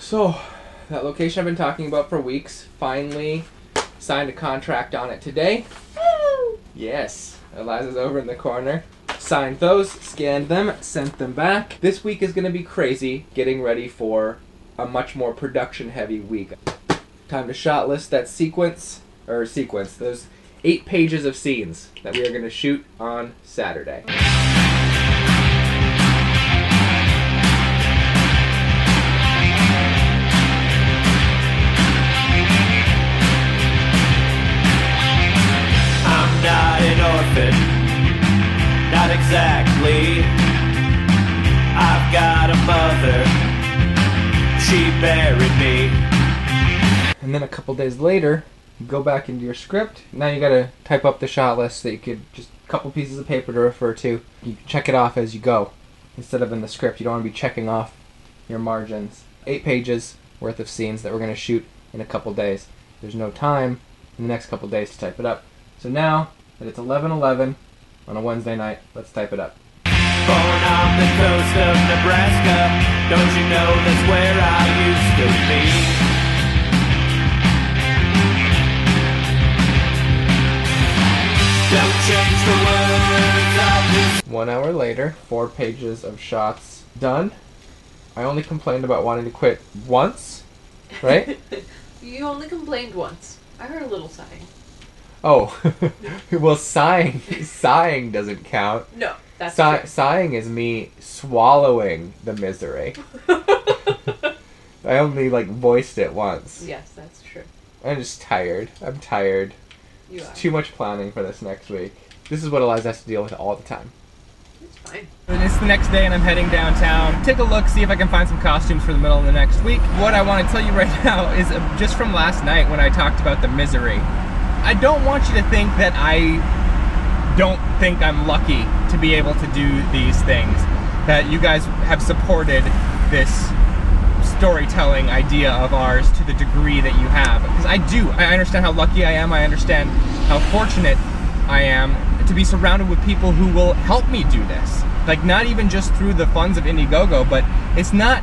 So, that location I've been talking about for weeks, finally signed a contract on it today. Woo! Yes, Eliza's over in the corner. Signed those, scanned them, sent them back. This week is going to be crazy, getting ready for a much more production-heavy week. Time to shot list that sequence, those 8 pages of scenes that we are going to shoot on Saturday. I'm not an orphan, not exactly. I've got a mother, she buried me. And then a couple days later, you go back into your script. Now you gotta type up the shot list so that you could just a couple pieces of paper to refer to. You can check it off as you go instead of in the script. You don't want to be checking off your margins. 8 pages worth of scenes that we're gonna shoot in a couple days. There's no time in the next couple days to type it up. So now that it's 11:11 on a Wednesday night, let's type it up. Born on the coast of Nebraska, don't you know that's where I used to be? Don't change the words of this. 1 hour later, 4 pages of shots done. I only complained about wanting to quit once, right? You only complained once. I heard a little sighing. Oh, well, sighing doesn't count. No, that's true. Sighing is me swallowing the misery. I only voiced it once. Yes, that's true. I'm just tired. I'm tired. You are. Too much planning for this next week. This is what Eliza has to deal with all the time. It's fine. It's the next day and I'm heading downtown. Take a look, see if I can find some costumes for the middle of the next week. What I want to tell you right now is just from last night when I talked about the misery. I don't want you to think that I don't think I'm lucky to be able to do these things. That you guys have supported this storytelling idea of ours to the degree that you have. Because I do. I understand how lucky I am. I understand how fortunate I am to be surrounded with people who will help me do this. Not even just through the funds of Indiegogo, but it's not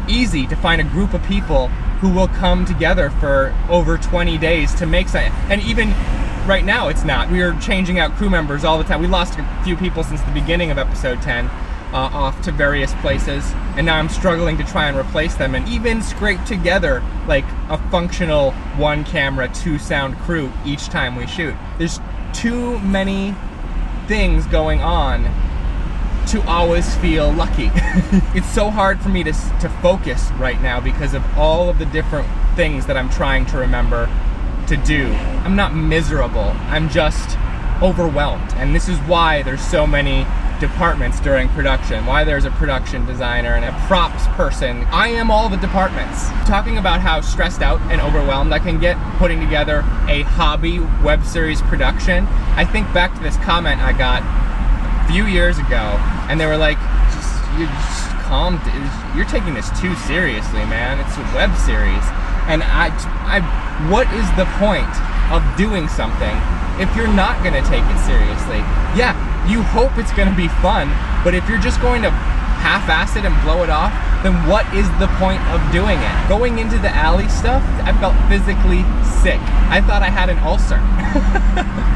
easy to find a group of people who will come together for over 20 days to make something. And even right now, it's not. We are changing out crew members all the time. We lost a few people since the beginning of episode 10 off to various places, and now I'm struggling to try and replace them and even scrape together a functional 1 camera, 2 sound crew each time we shoot. There's too many things going on to always feel lucky. It's so hard for me to focus right now because of all of the different things that I'm trying to remember to do. I'm not miserable, I'm just overwhelmed. And this is why there's so many departments during production, why there's a production designer and a props person. I am all the departments. Talking about how stressed out and overwhelmed I can get putting together a hobby web series production, I think back to this comment I got a few years ago, and they were like, just calm, you're taking this too seriously, man. It's a web series. And what is the point of doing something if you're not gonna take it seriously? Yeah, you hope it's gonna be fun, but if you're just going to half-ass it and blow it off, then what is the point of doing it? Going into the alley stuff, I felt physically sick. I thought I had an ulcer.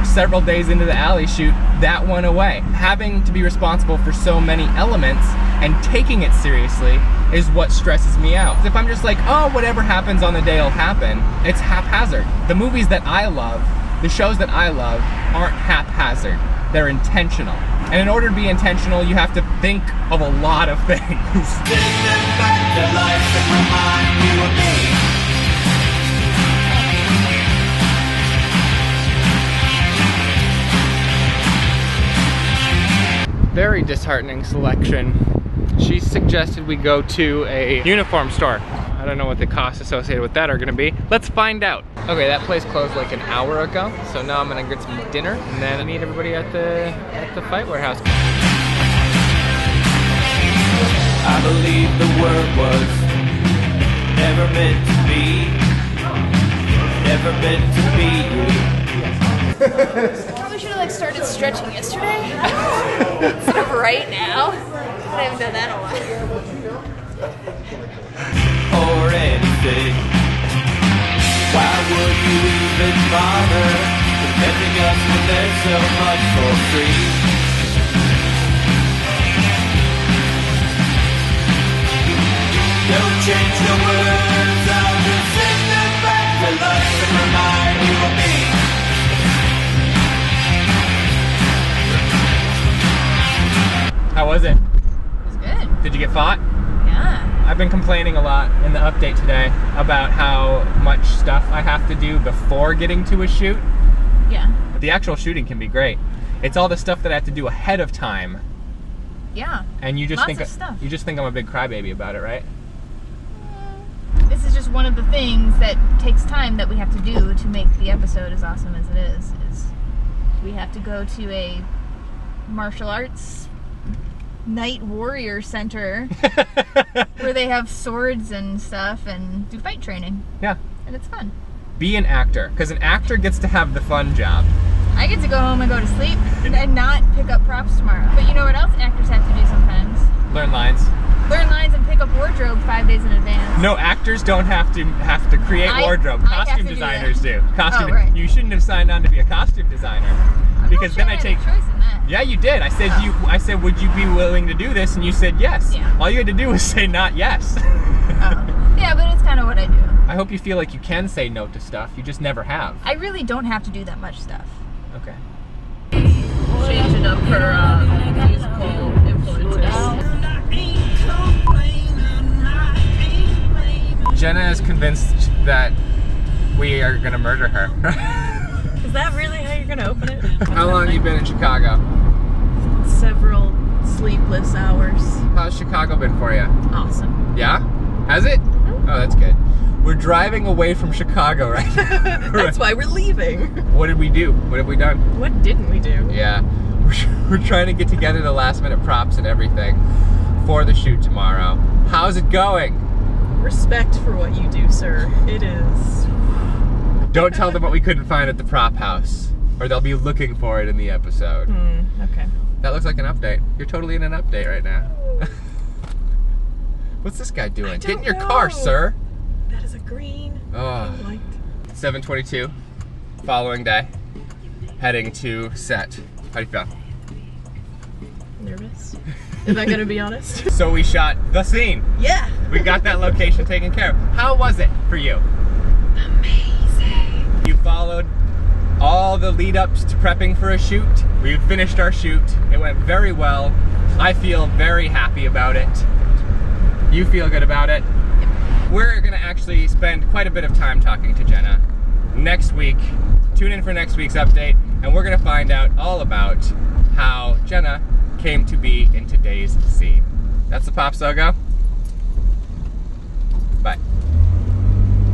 Several days into the alley shoot, that went away. Having to be responsible for so many elements and taking it seriously is what stresses me out. If I'm just oh, whatever happens on the day will happen, it's haphazard. The movies that I love, the shows that I love, aren't haphazard. They're intentional. And in order to be intentional, you have to think of a lot of things. Bring them back to life and remind you of me. Very disheartening selection. She suggested we go to a uniform store. I don't know what the costs associated with that are gonna be. Let's find out. Okay, that place closed an hour ago, so now I'm gonna get some dinner and then meet everybody at the fight warehouse. I believe the word was never meant to be, never meant to be. Probably should have started stretching yesterday instead of right now. I haven't done that in a while. Or so much for free. Don't change the words, I'll just sing them back to life and remind you of me. How was it? It was good. Did you get fought? Yeah. I've been complaining a lot in the update today about how much stuff I have to do before getting to a shoot. Yeah. The actual shooting can be great. It's all the stuff that I have to do ahead of time. Yeah. And you just Lots think of stuff. you just think I'm a big crybaby about it, right? This is just one of the things that takes time that we have to do to make the episode as awesome as it is we have to go to a martial arts night warrior center where they have swords and stuff and do fight training. Yeah. And it's fun. Be an actor, because an actor gets to have the fun job. I get to go home and go to sleep and not pick up props tomorrow. But you know what else actors have to do sometimes? Learn lines. Learn lines and pick up wardrobe 5 days in advance. No, actors don't have to create wardrobe. I have Costume to do designers that. do. Costume. Oh, right. You shouldn't have signed on to be a costume designer. I'm Because not then sure I take. had a choice in that. Yeah, you did. I said I said, would you be willing to do this? And you said yes. Yeah. All you had to do was say not yes. Oh. Yeah, but it's kind of what I do. I hope you feel like you can say no to stuff. You just never have. I really don't have to do that much stuff. Okay. Changing up her musical influences. Jenna is convinced that we are gonna murder her. Is that really how you're gonna open it? How long have you been in Chicago? Several sleepless hours. How's Chicago been for you? Awesome. Yeah? Has it? Oh, that's good. We're driving away from Chicago right now. That's why we're leaving. What did we do? What have we done? What didn't we do? Yeah. We're trying to get together the last minute props and everything for the shoot tomorrow. How's it going? Respect for what you do, sir. It is. Don't tell them what we couldn't find at the prop house, or they'll be looking for it in the episode. Okay. That looks like an update. You're totally in an update right now. What's this guy doing? Get in your car, sir. That is a green Oh. light. 7:22, following day, heading to set. How do you feel? Nervous. Am I gonna be honest? So we shot the scene. Yeah. We got that location taken care of. How was it for you? Amazing. You followed all the lead ups to prepping for a shoot. We finished our shoot. It went very well. I feel very happy about it. You feel good about it? We're gonna actually spend quite a bit of time talking to Jenna next week. Tune in for next week's update, and we're gonna find out all about how Jenna came to be in today's scene. That's the Pops Logo.